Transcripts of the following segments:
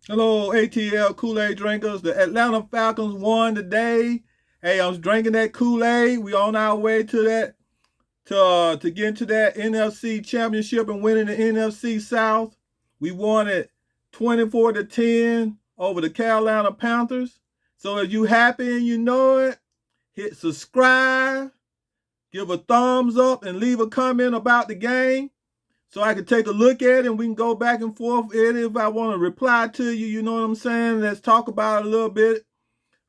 Hello, ATL Kool-Aid drinkers. The Atlanta Falcons won today. Hey, I was drinking that Kool-Aid. We on our way to that to get into that NFC championship and winning the NFC South. We won it 24-10 over the Carolina Panthers. So if you happy and you know it, hit subscribe, give a thumbs up, and leave a comment about the game so I can take a look at it and we can go back and forth at it if I want to reply to you. You know what I'm saying? Let's talk about it a little bit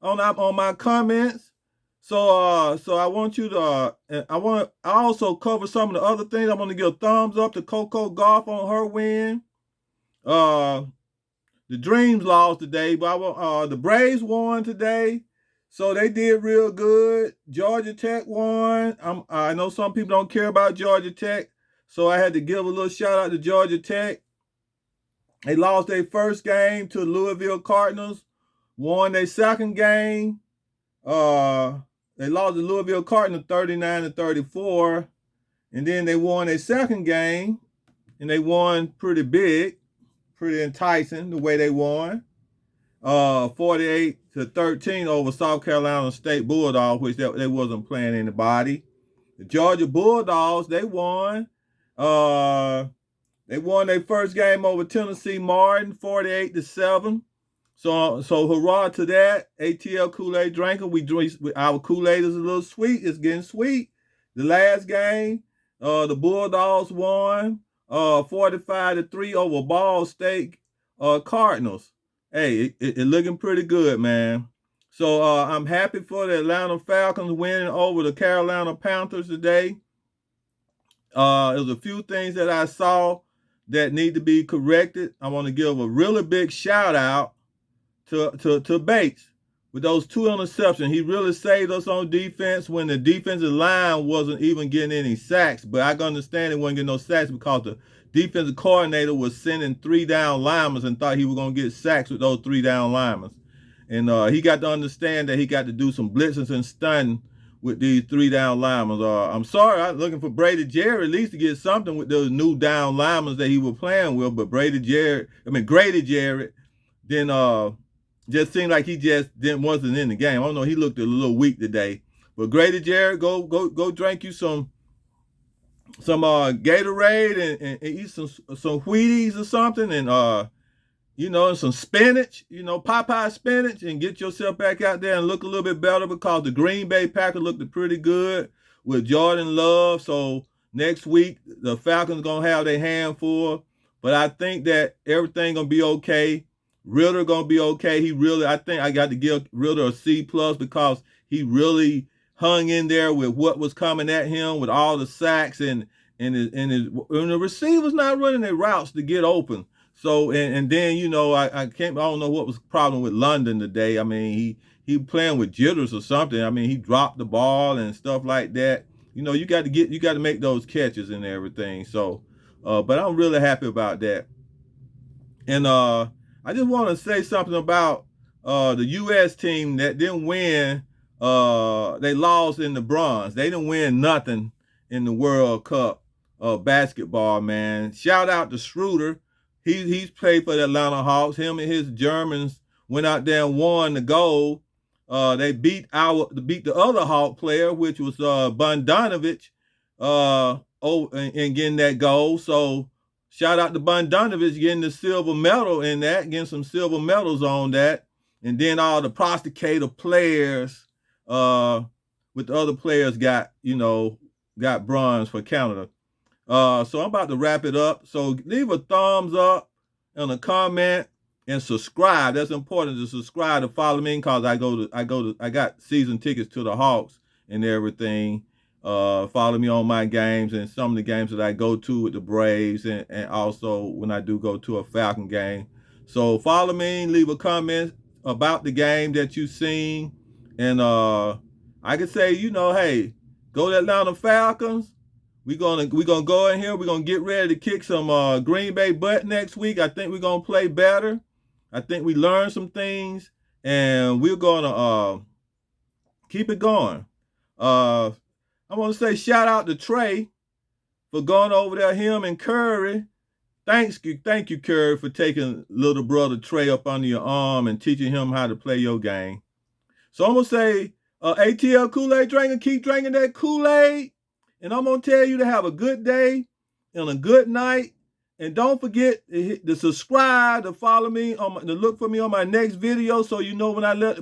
on my comments. So I want you to I also cover some of the other things. I want to give a thumbs up to Coco Golf on her win. Uh, the Dreams lost today, but the Braves won today. So they did real good. Georgia Tech won. I know some people don't care about Georgia Tech, so I had to give a little shout out to Georgia Tech. They lost their first game to the Louisville Cardinals, won their second game. They lost the Louisville Cardinals 39-34, and then they won their second game, and they won pretty big, pretty enticing the way they won. 48-13 over South Carolina State Bulldogs, which they wasn't playing anybody. The Georgia Bulldogs, they won. They won their first game over Tennessee Martin, 48-7. So hurrah to that. ATL Kool-Aid drinker. We drink our Kool-Aid is a little sweet. It's getting sweet. The last game, the Bulldogs won 45-3 over Ball State Cardinals. Hey, it looking pretty good, man. So I'm happy for the Atlanta Falcons winning over the Carolina Panthers today. There's a few things that I saw that need to be corrected. I want to give a really big shout out to Bates with those two interceptions. He really saved us on defense when the defensive line wasn't even getting any sacks. But I can understand it wasn't getting no sacks because the defensive coordinator was sending 3-down linemen and thought he was going to get sacks with those 3-down linemen. And he got to understand that he got to do some blitzes and stunning with these 3-down linemen. I'm sorry, I'm looking for Brady Jarrett at least to get something with those new down linemen that he was playing with. But Grady Jarrett, then just seemed like he just wasn't in the game. I don't know. He looked a little weak today. But Grady Jarrett, go drink you some Gatorade and eat some Wheaties or something, and and some spinach, Popeye spinach, and get yourself back out there and look a little bit better because the Green Bay Packers looked pretty good with Jordan Love. So next week the Falcons gonna have their hand full, but I think that everything gonna be okay. Ritter gonna be okay. I think I got to give Ritter a C plus because he really hung in there with what was coming at him with all the sacks and the receivers not running their routes to get open. So and then I don't know what was the problem with London today. I mean he playing with jitters or something. I mean he dropped the ball and stuff like that. You got to make those catches and everything. So but I'm really happy about that. And I just want to say something about the U.S. team that didn't win. They lost in the bronze. They didn't win nothing in the World Cup basketball, man. Shout out to Schroeder. He's played for the Atlanta Hawks. Him and his Germans went out there and won the gold. They beat the other Hawk player, which was Bogdanovich, and getting that gold. So shout out to Bogdanovich getting the silver medal in that, getting some silver medals on that. And then all the prosecutor players with the other players got bronze for Canada. So I'm about to wrap it up. So leave a thumbs up and a comment and subscribe. That's important to subscribe to follow me because I got season tickets to the Hawks and everything. Follow me on my games and some of the games that I go to with the Braves and also when I do go to a Falcon game. So follow me, leave a comment about the game that you've seen. And I can say, hey, go to Atlanta Falcons. We're gonna go in here. We're gonna get ready to kick some Green Bay butt next week. I think we're gonna play better. I think we learned some things, and we're gonna keep it going. I want to say shout out to Trey for going over there. Him and Curry Thank you, Curry, for taking little brother Trey up under your arm and teaching him how to play your game. So I'm going to say, ATL Kool-Aid drinker, keep drinking that Kool-Aid. And I'm going to tell you to have a good day and a good night. And don't forget to subscribe, to follow me, to look for me on my next video so you know when I let